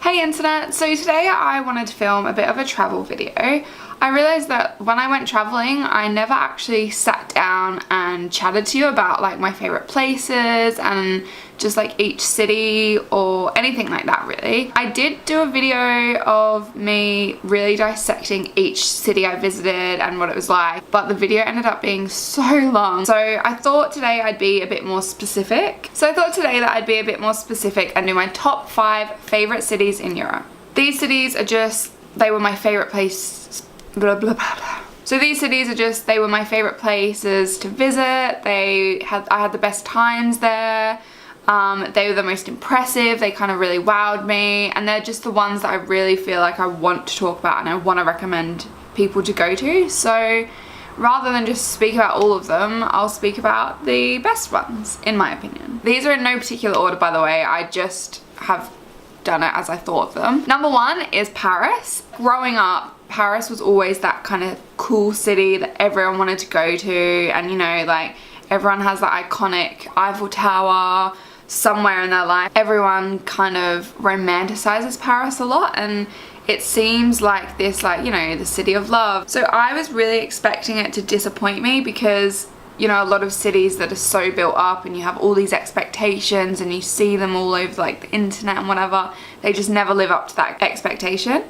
Hey internet, so today I wanted to film a bit of a travel video. I realised that when I went travelling I never actually sat down and chatted to you about like my favourite places and just like each city or anything like that really. I did do a video of me really dissecting each city I visited and what it was like, but the video ended up being so long. So I thought today I'd be a bit more specific. And do my top 5 favourite cities in Europe. These cities are just, they were my favourite places. Blah, blah, blah, blah. So these cities are just, they were my favourite places to visit. I had the best times there. They were the most impressive. They kind of really wowed me, and they're just the ones that I really feel like I want to talk about and I want to recommend people to go to. So rather than just speak about all of them, I'll speak about the best ones, in my opinion. These are in no particular order, by the way. I just have done it as I thought of them. Number 1 is Paris. Growing up, Paris was always that kind of cool city that everyone wanted to go to, and you know, like everyone has that iconic Eiffel Tower somewhere in their life. Everyone kind of romanticizes Paris a lot, and it seems like this, like, you know, the city of love. So I was really expecting it to disappoint me because, you know, a lot of cities that are so built up and you have all these expectations and you see them all over like the internet and whatever, they just never live up to that expectation.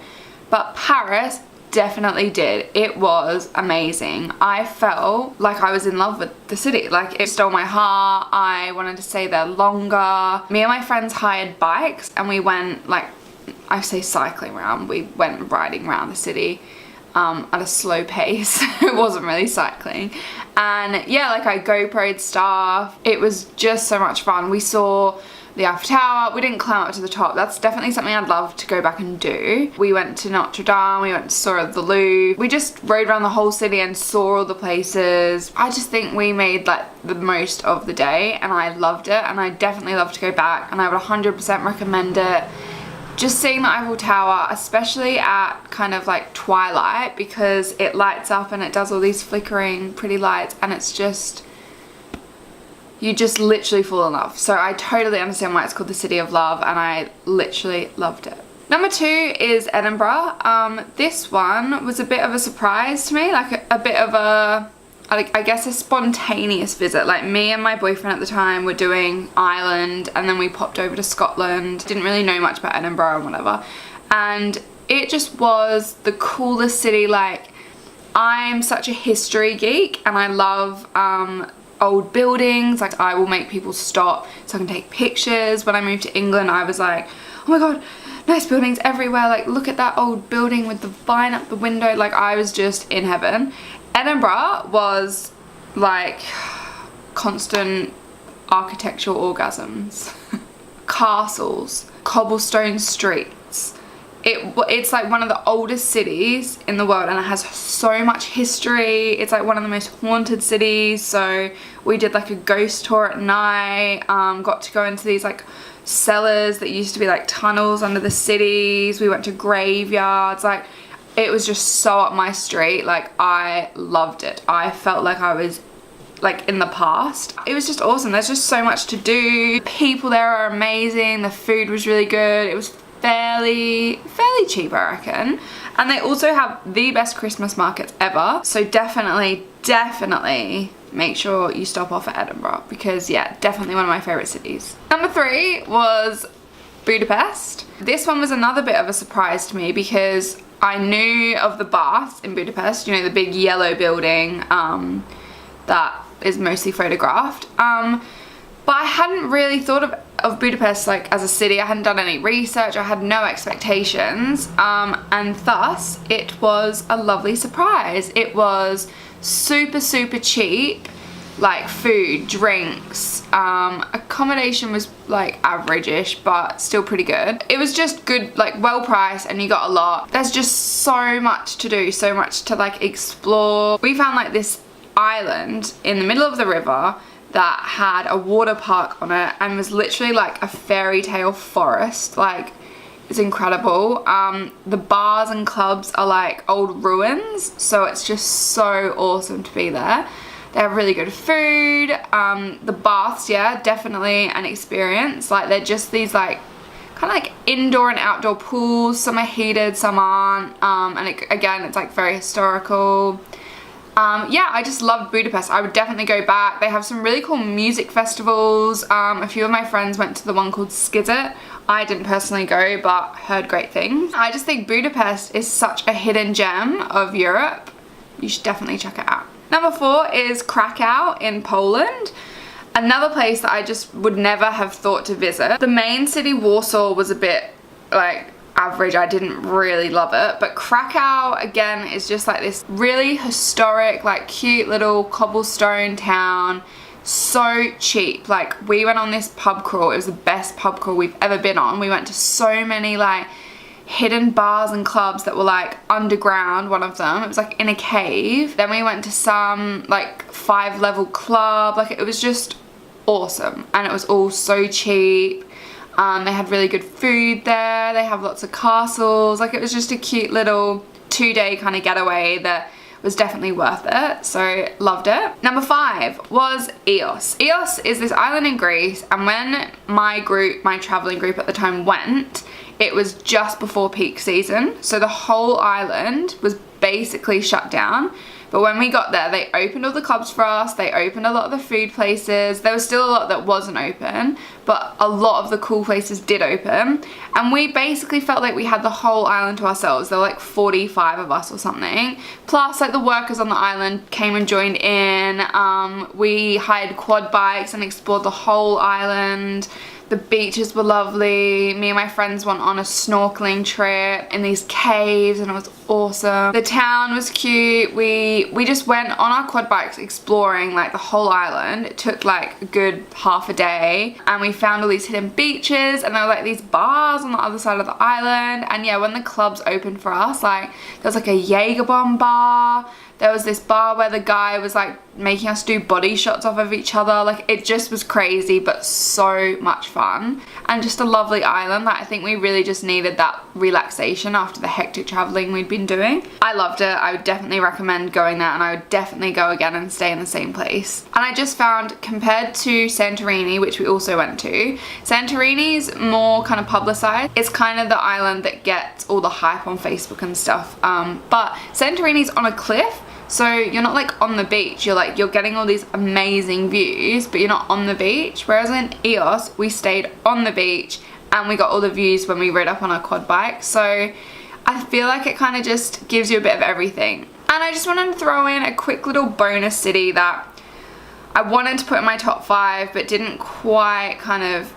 But Paris definitely did. It was amazing. I felt like I was in love with the city. Like, it stole my heart. I wanted to stay there longer. Me and my friends hired bikes and we went, like, I say cycling around, we went riding around the city at a slow pace. It wasn't really cycling. And yeah, like I GoPro'd stuff. It was just so much fun. We saw the Eiffel Tower. We didn't climb up to the top. That's definitely something I'd love to go back and do. We went to Notre Dame, we went to saw the Louvre. We just rode around the whole city and saw all the places. I just think we made like the most of the day and I loved it, and I definitely love to go back and I would 100% recommend it. Just seeing the Eiffel Tower, especially at kind of like twilight, because it lights up and it does all these flickering pretty lights, and it's just, you just literally fall in love. So I totally understand why it's called the City of Love, and I literally loved it. Number 2 is Edinburgh. This one was a bit of a surprise to me, like a bit of a, I guess, a spontaneous visit. Like, me and my boyfriend at the time were doing Ireland and then we popped over to Scotland. Didn't really know much about Edinburgh and whatever. And it just was the coolest city. Like, I'm such a history geek and I love old buildings. Like, I will make people stop so I can take pictures. When I moved to England, I was like, oh my god, nice buildings everywhere. Like, look at that old building with the vine up the window. Like, I was just in heaven. Edinburgh was like constant architectural orgasms. Castles, cobblestone streets. It's like one of the oldest cities in the world and it has so much history. It's like one of the most haunted cities. So we did like a ghost tour at night, got to go into these like cellars that used to be like tunnels under the cities. We went to graveyards. Like, it was just so up my street. Like, I loved it. I felt like I was like in the past. It was just awesome. There's just so much to do. People there are amazing. The food was really good. It was fairly cheap, I reckon. And they also have the best Christmas markets ever. So definitely make sure you stop off at Edinburgh, because yeah, definitely one of my favorite cities. Number 3 was Budapest. This one was another bit of a surprise to me because I knew of the baths in Budapest, you know, the big yellow building that is mostly photographed. But I hadn't really thought of Budapest like as a city. I hadn't done any research, I had no expectations, and thus it was a lovely surprise. It was super cheap, like food, drinks, accommodation was like average-ish but still pretty good. It was just good, like well priced, and you got a lot. There's just so much to do, so much to like explore. We found like this island in the middle of the river that had a water park on it and was literally like a fairy tale forest. Like, it's incredible. The bars and clubs are like old ruins, so it's just so awesome to be there. They have really good food. The baths, yeah, definitely an experience. Like, they're just these like kind of like indoor and outdoor pools. Some are heated, some aren't. And again, it's like very historical. Yeah, I just loved Budapest. I would definitely go back. They have some really cool music festivals. A few of my friends went to the one called Skizit. I didn't personally go, but heard great things. I just think Budapest is such a hidden gem of Europe. You should definitely check it out. Number 4 is Krakow in Poland. Another place that I just would never have thought to visit. The main city, Warsaw, was a bit like average. I didn't really love it, but Krakow again is just like this really historic, like cute little cobblestone town. So cheap. Like, we went on this pub crawl. It was the best pub crawl we've ever been on. We went to so many like hidden bars and clubs that were like underground. One of them, it was like in a cave. Then we went to some like 5-level club. Like, it was just awesome, and it was all so cheap. They had really good food there. They have lots of castles. Like, it was just a cute little 2-day kind of getaway that was definitely worth it. So loved it. Number 5 was Ios. Ios is this island in Greece, and when my traveling group at the time went, it was just before peak season. So the whole island was basically shut down. But when we got there, they opened all the clubs for us. They opened a lot of the food places. There was still a lot that wasn't open, but a lot of the cool places did open. And we basically felt like we had the whole island to ourselves. There were like 45 of us or something. Plus, like, the workers on the island came and joined in. We hired quad bikes and explored the whole island. The beaches were lovely. Me and my friends went on a snorkeling trip in these caves, and it was awesome. The town was cute. We just went on our quad bikes exploring like the whole island. It took like a good half a day, and we found all these hidden beaches, and there were like these bars on the other side of the island. And yeah, when the clubs opened for us, like, there was like a Jaeger bomb bar. There was this bar where the guy was like making us do body shots off of each other. Like, it just was crazy, but so much fun, and just a lovely island. Like, I think we really just needed that relaxation after the hectic traveling we'd been doing. I loved it. I would definitely recommend going there, and I would definitely go again and stay in the same place. And I just found, compared to Santorini, which we also went to, Santorini's more kind of publicized. It's kind of the island that gets all the hype on Facebook and stuff, but Santorini's on a cliff. So you're not like on the beach, you're getting all these amazing views, but you're not on the beach. Whereas in Ios, we stayed on the beach and we got all the views when we rode up on our quad bike. So I feel like it kind of just gives you a bit of everything. And I just wanted to throw in a quick little bonus city that I wanted to put in my top 5, but didn't quite kind of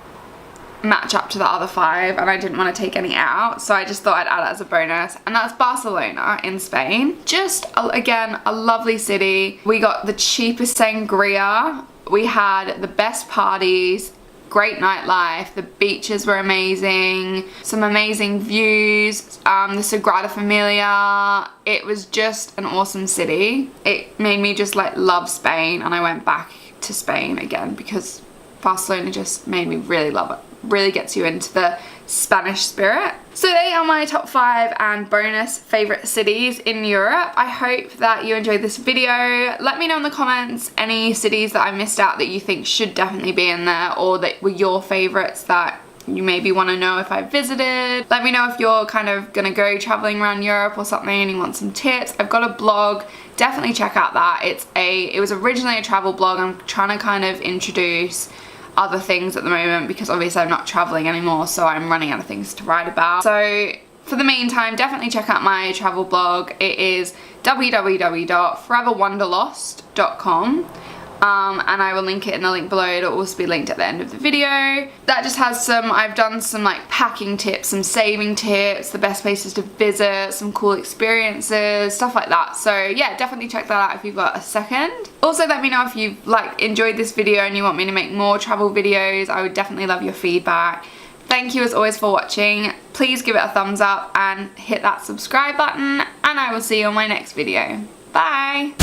match up to the other 5, and I didn't want to take any out, so I just thought I'd add it as a bonus, and that's Barcelona in Spain. Just again, a lovely city. We got the cheapest sangria, we had the best parties, great nightlife, the beaches were amazing, some amazing views, the Sagrada Familia. It was just an awesome city. It made me just like love Spain, and I went back to Spain again because Barcelona just made me really love it. Really gets you into the Spanish spirit. So they are my top 5 and bonus favorite cities in Europe. I hope that you enjoyed this video. Let me know in the comments any cities that I missed out that you think should definitely be in there, or that were your favorites that you maybe want to know if I visited. Let me know if you're kind of gonna go traveling around Europe or something and you want some tips. I've got a blog, definitely check out that. It was originally a travel blog. I'm trying to kind of introduce other things at the moment because obviously I'm not traveling anymore, so I'm running out of things to write about. So for the meantime, definitely check out my travel blog. It is www.foreverwanderlost.com, and I will link it in the link below. It'll also be linked at the end of the video. That just has I've done some like packing tips, some saving tips, the best places to visit, some cool experiences, stuff like that. So yeah, definitely check that out if you've got a second. Also, let me know if you've enjoyed this video and you want me to make more travel videos. I would definitely love your feedback. Thank you as always for watching. Please give it a thumbs up and hit that subscribe button, and I will see you on my next video. Bye!